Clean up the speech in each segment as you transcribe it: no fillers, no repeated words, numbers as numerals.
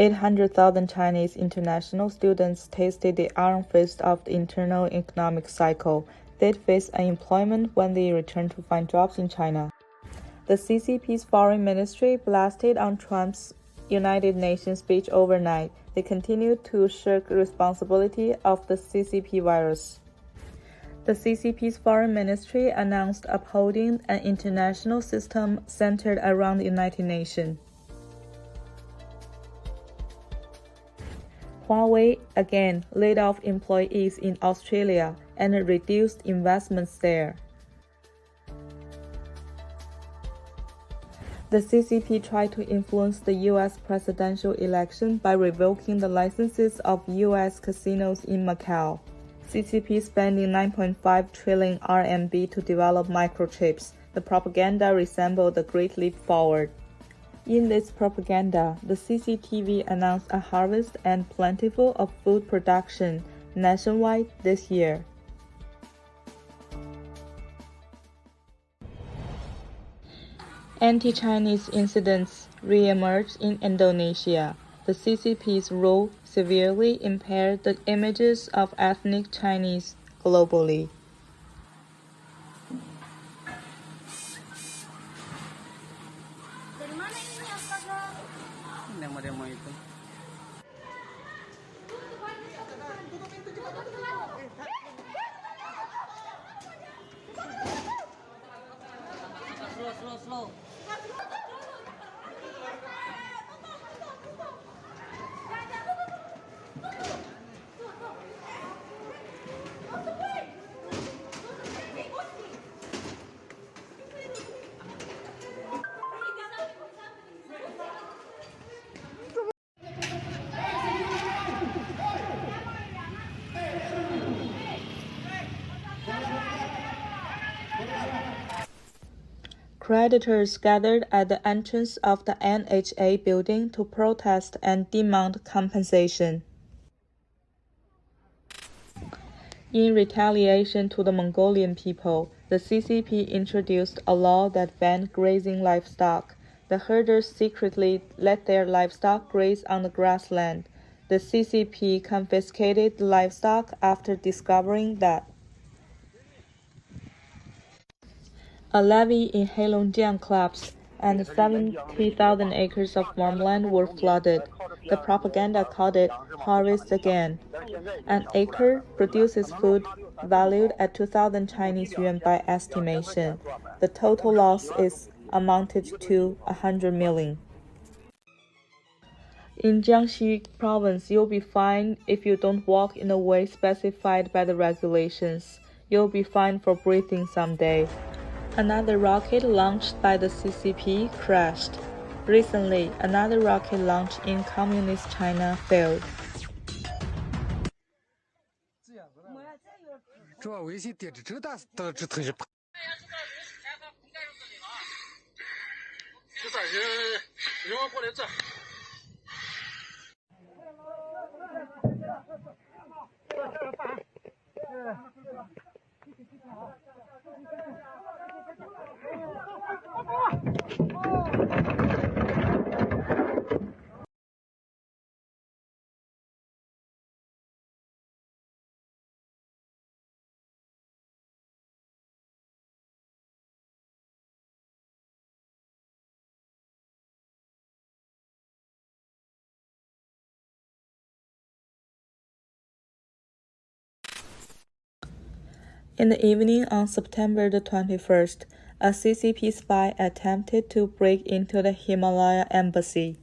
800,000 Chinese international students tasted the iron fist of the internal economic cycle. They'd face unemployment when they returned to find jobs in China. The CCP's foreign ministry blasted on Trump's United Nations speech overnight. They continued to shirk responsibility of the CCP-Virus. The CCP's foreign ministry announced upholding an international system centered around the United Nations. Huawei again laid off employees in Australia and reduced investments there. The CCP tried to influence the U.S. presidential election by revoking the licenses of U.S. casinos in Macau. CCP spending 9.5 trillion RMB to develop microchips. The propaganda resembled the Great Leap Forward. In this propaganda, the CCTV announced a harvest and plentiful of food production nationwide this year. Anti-Chinese incidents re-emerged in Indonesia. The CCP's rule severely impaired the images of ethnic Chinese globally. Slow. Creditors gathered at the entrance of the NHA building to protest and demand compensation. In retaliation to the Mongolian people, the CCP introduced a law that banned grazing livestock. The herders secretly let their livestock graze on the grassland. The CCP confiscated the livestock after discovering that a levee in Heilongjiang collapsed, and 70,000 acres of farmland were flooded. The propaganda called it harvest again. An acre produces food valued at 2,000 Chinese yuan by estimation. The total loss is amounted to 100 million. In Jiangxi province, you'll be fined if you don't walk in the way specified by the regulations. You'll be fined for breathing someday. Another rocket launched by the CCP crashed. Recently, another rocket launch in Communist China failed. In the evening on September the 21st, a CCP spy attempted to break into the Himalaya embassy.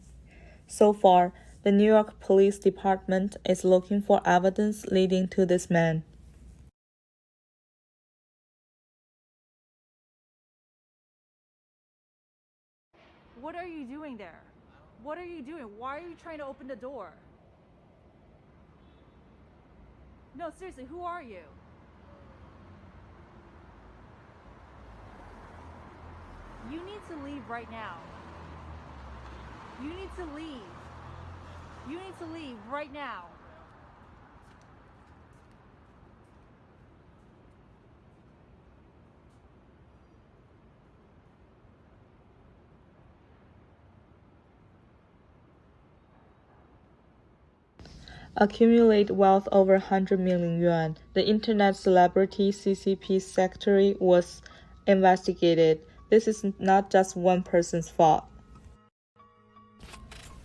So far, the New York Police Department is looking for evidence leading to this man. What are you doing there? What are you doing? Why are you trying to open the door? No, seriously, who are you? You need to leave right now. You need to leave. You need to leave right now. accumulate wealth over 100 million yuan. The internet celebrity CCP secretary was investigated. This is not just one person's fault.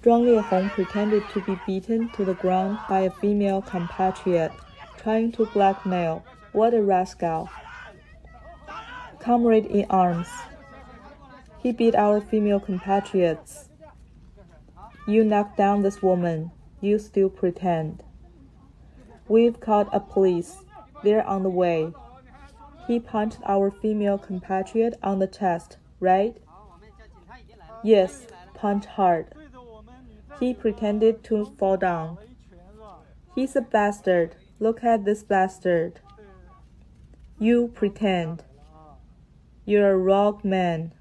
Zhuang Liehong pretended to be beaten to the ground by a female compatriot, trying to blackmail. What a rascal. Comrade in arms. He beat our female compatriots. You knocked down this woman. You still pretend. We've called a police. They're on the way. He punched our female compatriot on the chest, right? Yes, punch hard. He pretended to fall down. He's a bastard. Look at this bastard. You pretend. You're a rogue man.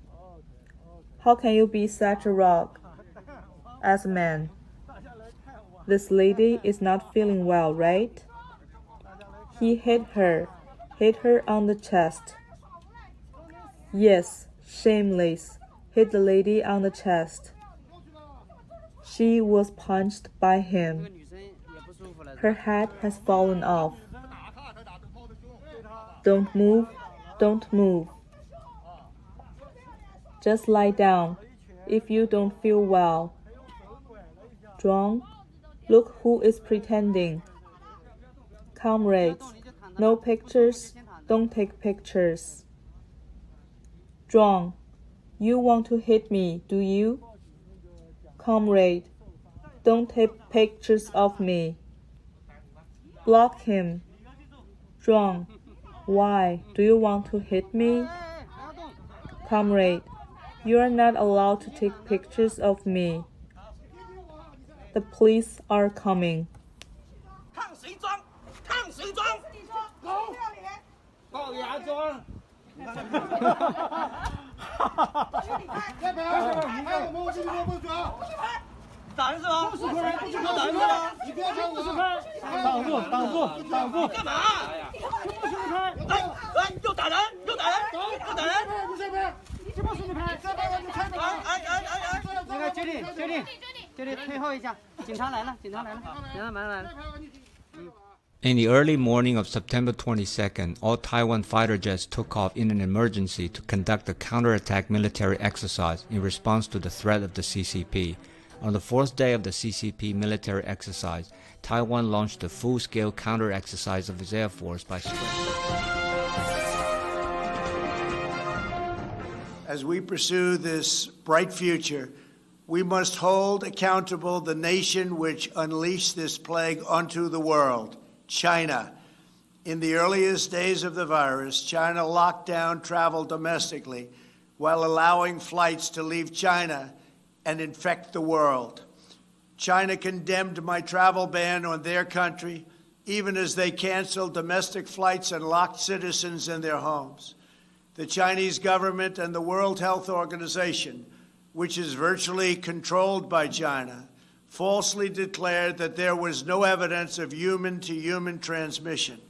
How can you be such a rogue as a man? This lady is not feeling well, right? He hit her on the chest. Yes, shameless, hit the lady on the chest. She was punched by him. Her head has fallen off. Don't move, don't move. Just lie down if you don't feel well. Zhuang, look who is pretending. Comrades, no pictures, don't take pictures. Zhuang, you want to hit me, do you? Comrade, don't take pictures of me. Block him. Zhuang, why do you want to hit me? Comrade, you are not allowed to take pictures of me. The police are coming. In the early morning of September 22nd, all Taiwan fighter jets took off in an emergency to conduct a counterattack military exercise in response to the threat of the CCP. On the fourth day of the CCP military exercise, Taiwan launched a full-scale counter-exercise of its air force by spring. As we pursue this bright future, we must hold accountable the nation which unleashed this plague onto the world, China. In the earliest days of the virus, China locked down travel domestically while allowing flights to leave China and infect the world. China condemned my travel ban on their country, even as they canceled domestic flights and locked citizens in their homes. The Chinese government and the World Health Organization, which is virtually controlled by China, falsely declared that there was no evidence of human-to-human transmission.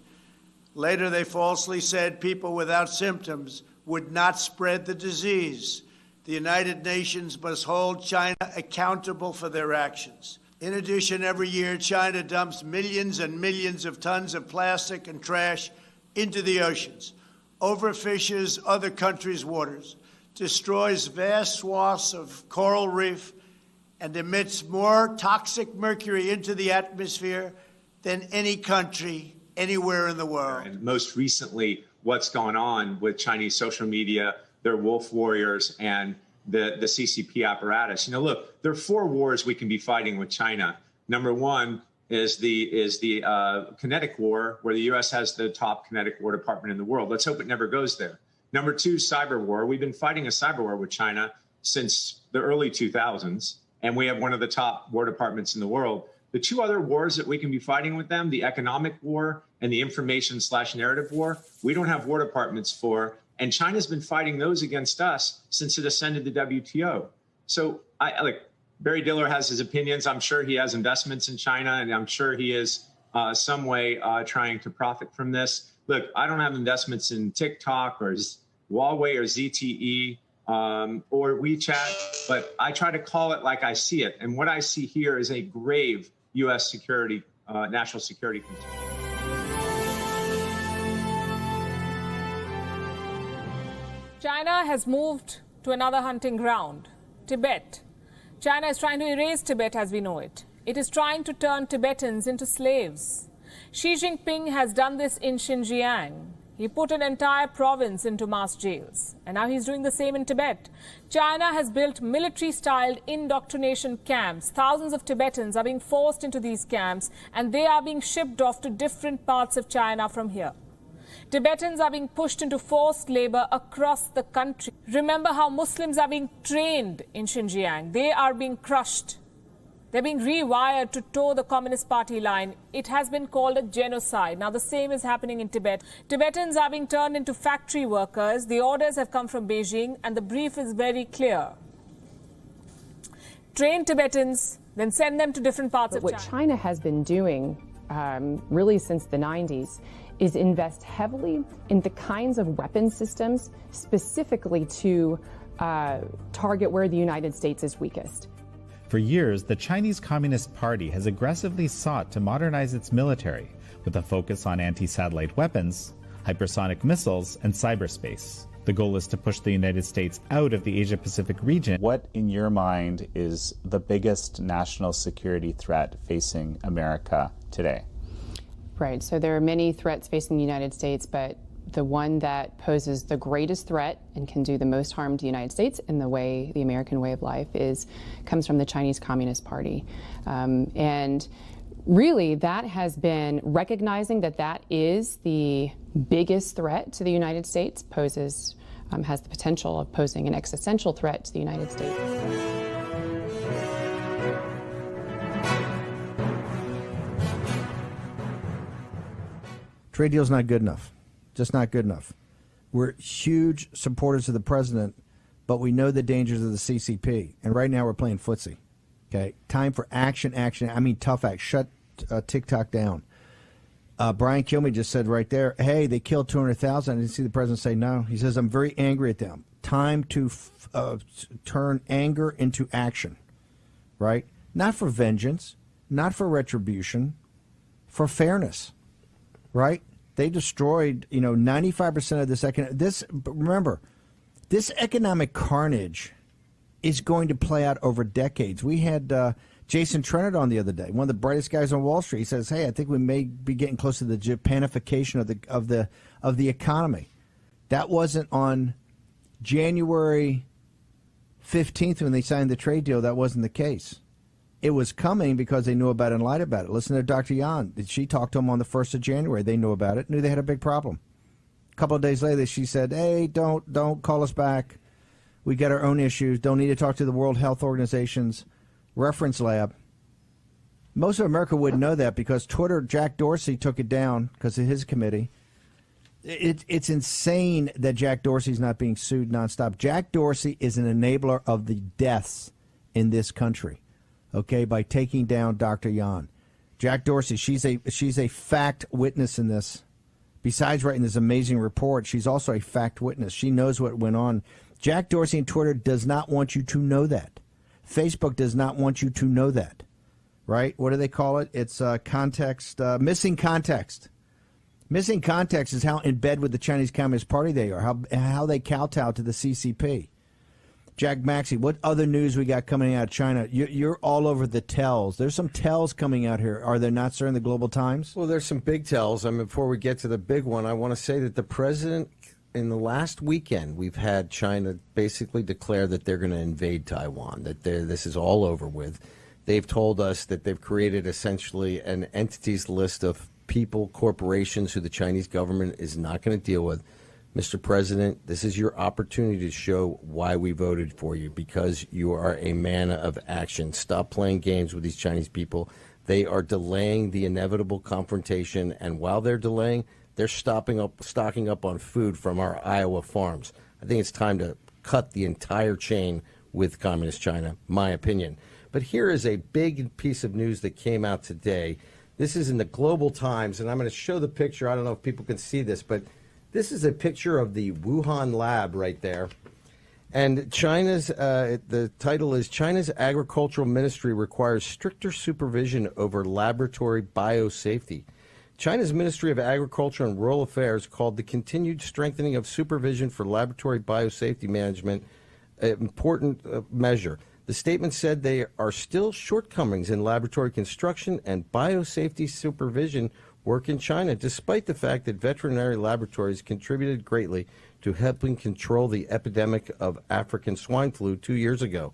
Later, they falsely said people without symptoms would not spread the disease. The United Nations must hold China accountable for their actions. In addition, every year, China dumps millions and millions of tons of plastic and trash into the oceans, overfishes other countries' waters, destroys vast swaths of coral reef, and emits more toxic mercury into the atmosphere than any country anywhere in the world. And most recently, what's gone on with Chinese social media, their wolf warriors, and the CCP apparatus. You know, look, there are 4 wars we can be fighting with China. Number one is the kinetic war, where the U.S. has the top kinetic war department in the world. Let's hope it never goes there. Number 2, cyber war. We've been fighting a cyber war with China since the early 2000s, and we have one of the top war departments in the world. The 2 other wars that we can be fighting with them, the economic war and the information/narrative war, we don't have war departments for, and China's been fighting those against us since it ascended the WTO. So Barry Diller has his opinions. I'm sure he has investments in China, and I'm sure he is some way trying to profit from this. Look, I don't have investments in TikTok or Huawei or ZTE or WeChat, but I try to call it like I see it. And what I see here is a grave U.S. security national security concerns. China has moved to another hunting ground, Tibet. China is trying to erase Tibet as we know it. It is trying to turn Tibetans into slaves. Xi Jinping has done this in Xinjiang. He put an entire province into mass jails. And now he's doing the same in Tibet. China has built military-styled indoctrination camps. Thousands of Tibetans are being forced into these camps, and they are being shipped off to different parts of China from here. Tibetans are being pushed into forced labor across the country. Remember how Muslims are being trained in Xinjiang. They are being crushed. They're being rewired to toe the Communist Party line. It has been called a genocide. Now, the same is happening in Tibet. Tibetans are being turned into factory workers. The orders have come from Beijing, and the brief is very clear. Train Tibetans, then send them to different parts of China. What China has been doing really since the 90s is invest heavily in the kinds of weapon systems specifically to target where the United States is weakest. For years, the Chinese Communist Party has aggressively sought to modernize its military with a focus on anti-satellite weapons, hypersonic missiles, and cyberspace. The goal is to push the United States out of the Asia-Pacific region. What, in your mind, is the biggest national security threat facing America today? Right, so there are many threats facing the United States, but the one that poses the greatest threat and can do the most harm to the United States in the American way of life comes from the Chinese Communist Party. And really, that has been recognizing that is the biggest threat to the United States, has the potential of posing an existential threat to the United States. Trade deal's not good enough. Just not good enough. We're huge supporters of the president, but we know the dangers of the CCP. And right now we're playing footsie. Okay? Time for action. I mean tough act. Shut TikTok down. Brian Kilmeade just said right there, hey, they killed 200,000. I didn't see the president say no. He says, I'm very angry at them. Time to turn anger into action. Right? Not for vengeance, not for retribution, for fairness. Right? They destroyed, 95% of this. Remember, this economic carnage is going to play out over decades. We had Jason Trennert on the other day, one of the brightest guys on Wall Street. He says, "Hey, I think we may be getting close to the Japanification of the economy." That wasn't on January 15th when they signed the trade deal. That wasn't the case. It was coming because they knew about it and lied about it. Listen to Dr. Yan. She talked to them on the 1st of January. They knew about it, knew they had a big problem. A couple of days later, she said, hey, don't call us back. We got our own issues. Don't need to talk to the World Health Organization's reference lab. Most of America wouldn't know that because Twitter, Jack Dorsey took it down because of his committee. It's insane that Jack Dorsey's not being sued nonstop. Jack Dorsey is an enabler of the deaths in this country. Okay, by taking down Dr. Yan. Jack Dorsey, she's a fact witness in this. Besides writing this amazing report, she's also a fact witness. She knows what went on. Jack Dorsey and Twitter does not want you to know that. Facebook does not want you to know that. Right? What do they call it? It's context, missing context. Missing context is how in bed with the Chinese Communist Party they are, how they kowtow to the CCP. Jack Maxey, what other news we got coming out of China? You're all over the tells. There's some tells coming out here. Are there not, sir, in the Global Times? Well, there's some big tells. I mean, before we get to the big one, I want to say that the president, in the last weekend, we've had China basically declare that they're going to invade Taiwan, that this is all over with. They've told us that they've created essentially an entities list of people, corporations who the Chinese government is not going to deal with. Mr. President, this is your opportunity to show why we voted for you, because you are a man of action. Stop playing games with these Chinese people. They are delaying the inevitable confrontation, and while they're delaying, they're stocking up on food from our Iowa farms. I think it's time to cut the entire chain with Communist China, my opinion. But here is a big piece of news that came out today. This is in the Global Times, and I'm going to show the picture. I don't know if people can see this, but this is a picture of the Wuhan lab right there. And China's, the title is China's Agricultural Ministry requires stricter supervision over laboratory biosafety. China's Ministry of Agriculture and Rural Affairs called the continued strengthening of supervision for laboratory biosafety management an important measure. The statement said there are still shortcomings in laboratory construction and biosafety supervision work in China, despite the fact that veterinary laboratories contributed greatly to helping control the epidemic of African swine flu 2 years ago.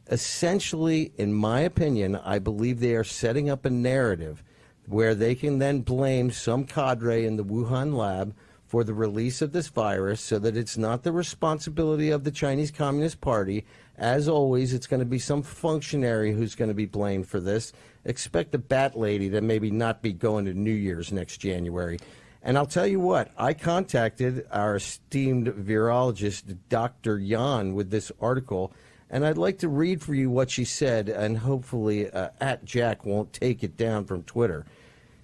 Essentially, in my opinion, I believe they are setting up a narrative where they can then blame some cadre in the Wuhan lab for the release of this virus so that it's not the responsibility of the Chinese Communist Party. As always, it's going to be some functionary who's going to be blamed for this. Expect the bat lady to maybe not be going to New Year's next January. And I'll tell you what, I contacted our esteemed virologist, Dr. Yan, with this article, and I'd like to read for you what she said, and hopefully @Jack won't take it down from Twitter.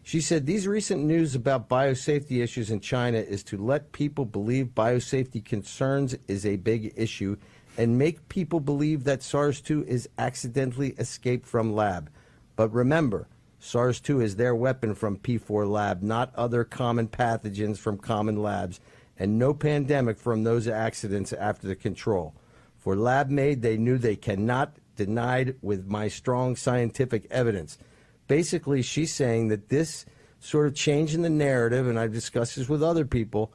She said, these recent news about biosafety issues in China is to let people believe biosafety concerns is a big issue and make people believe that SARS-2 is accidentally escaped from lab. But remember, SARS-2 is their weapon from P4 lab, not other common pathogens from common labs, and no pandemic from those accidents after the control. For lab made, they knew they cannot denied with my strong scientific evidence. Basically, she's saying that this sort of change in the narrative, and I've discussed this with other people,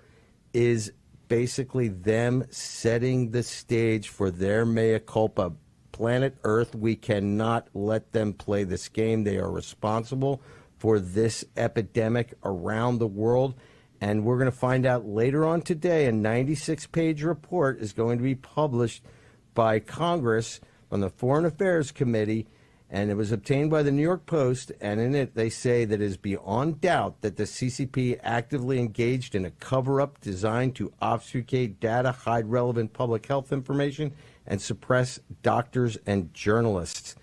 is basically them setting the stage for their mea culpa. Planet Earth, we cannot let them play this game. They are responsible for this epidemic around the world. And we're going to find out later on today, a 96-page report is going to be published by Congress on the Foreign Affairs Committee, and it was obtained by the New York Post, and in it they say that it is beyond doubt that the CCP actively engaged in a cover-up designed to obfuscate data, hide relevant public health information, and suppress doctors and journalists.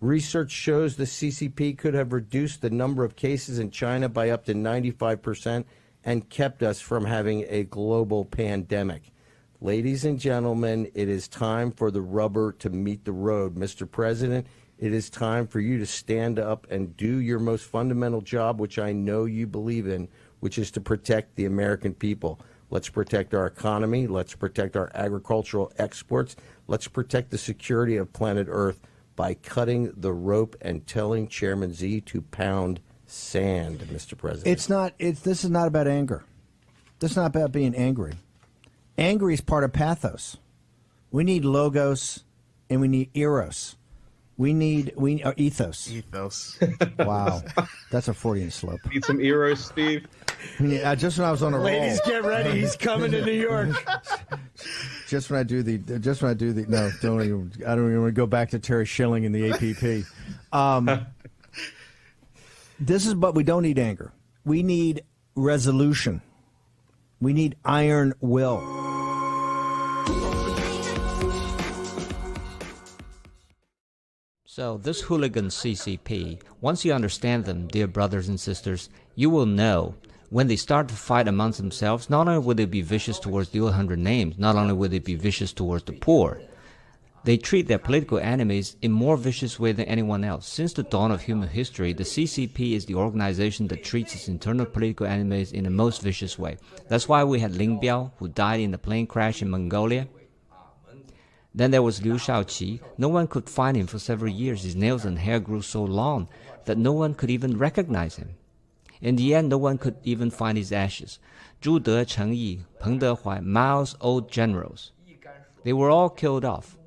Research shows the CCP could have reduced the number of cases in China by up to 95% and kept us from having a global pandemic. Ladies and gentlemen, it is time for the rubber to meet the road. Mr. President, it is time for you to stand up and do your most fundamental job, which I know you believe in, which is to protect the American people. Let's protect our economy. Let's protect our agricultural exports. Let's protect the security of planet Earth by cutting the rope and telling Chairman Z to pound sand, Mr. President. This is not about anger. This is not about being angry. Angry is part of pathos. We need logos and we need eros. We need ethos. Ethos. Wow, that's a Freudian slope. Need some eros, Steve. Just when I was on a roll. Ladies, get ready. He's coming to New York. Just when I do the no, don't even. I don't even want to go back to Terry Schilling in the APP. But we don't need anger. We need resolution. We need iron will. So this hooligan CCP, once you understand them, dear brothers and sisters, you will know when they start to fight amongst themselves, not only will they be vicious towards the 100 names, not only will they be vicious towards the poor, they treat their political enemies in more vicious way than anyone else. Since the dawn of human history, the CCP is the organization that treats its internal political enemies in the most vicious way. That's why we had Ling Biao, who died in a plane crash in Mongolia. Then there was Liu Shaoqi. No one could find him for several years. His nails and hair grew so long that no one could even recognize him. In the end, no one could even find his ashes. Zhu De, Cheng Yi, Peng Dehuai, Mao's old generals. They were all killed off.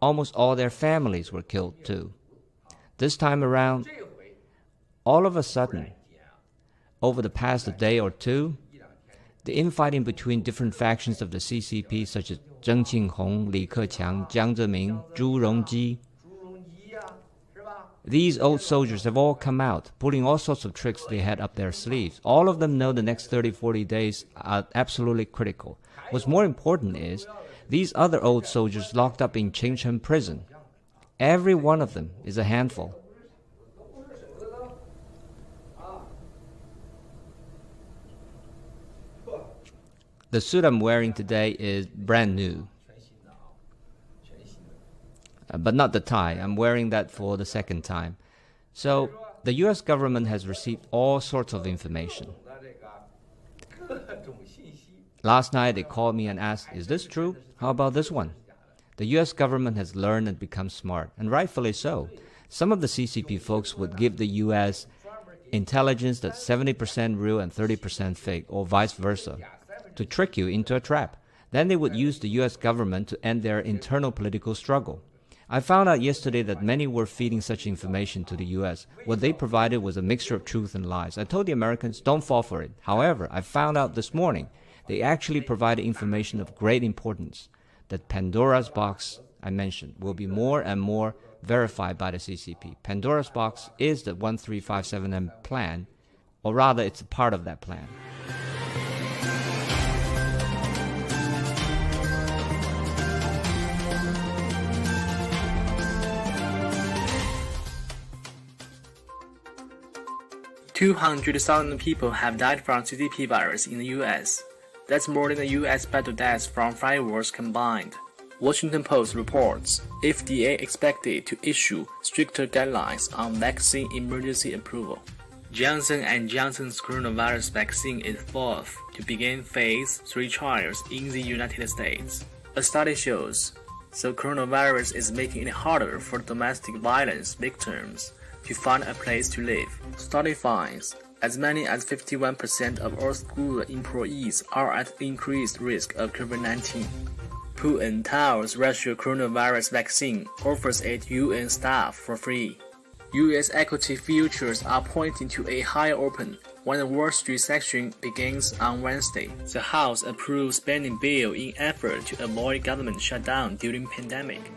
Almost all their families were killed too. This time around, all of a sudden, over the past day or two, the infighting between different factions of the CCP, such as Zheng Qinghong, Li Keqiang, Jiang Zemin, Zhu Rongji, these old soldiers have all come out, pulling all sorts of tricks they had up their sleeves. All of them know the next 30, 40 days are absolutely critical. What's more important is, these other old soldiers locked up in Qingcheng prison, every one of them is a handful. The suit I'm wearing today is brand new. but not the tie. I'm wearing that for the second time. So the U.S. government has received all sorts of information. Last night they called me and asked, is this true? How about this one? The U.S. government has learned and become smart, and rightfully so. Some of the CCP folks would give the U.S. intelligence that's 70% real and 30% fake, or vice versa, to trick you into a trap. Then they would use the U.S. government to end their internal political struggle. I found out yesterday that many were feeding such information to the U.S. What they provided was a mixture of truth and lies. I told the Americans, don't fall for it. However, I found out this morning they actually provided information of great importance, that Pandora's box I mentioned will be more and more verified by the CCP. Pandora's box is the 1357M plan, or rather it's a part of that plan. $200,000 people have died from CCP-Virus in the U.S. That's more than the U.S. battle deaths from 5 wars combined. Washington Post reports FDA expected to issue stricter guidelines on vaccine emergency approval. Johnson & Johnson's coronavirus vaccine is fourth to begin phase 3 trials in the United States. A study shows the coronavirus is making it harder for domestic violence victims to find a place to live. Study finds as many as 51% of all school employees are at increased risk of COVID-19. Putin tells Russia coronavirus vaccine offers it UN staff for free. U.S. equity futures are pointing to a higher open when the Wall Street session begins on Wednesday. The House approves spending bill in effort to avoid government shutdown during pandemic.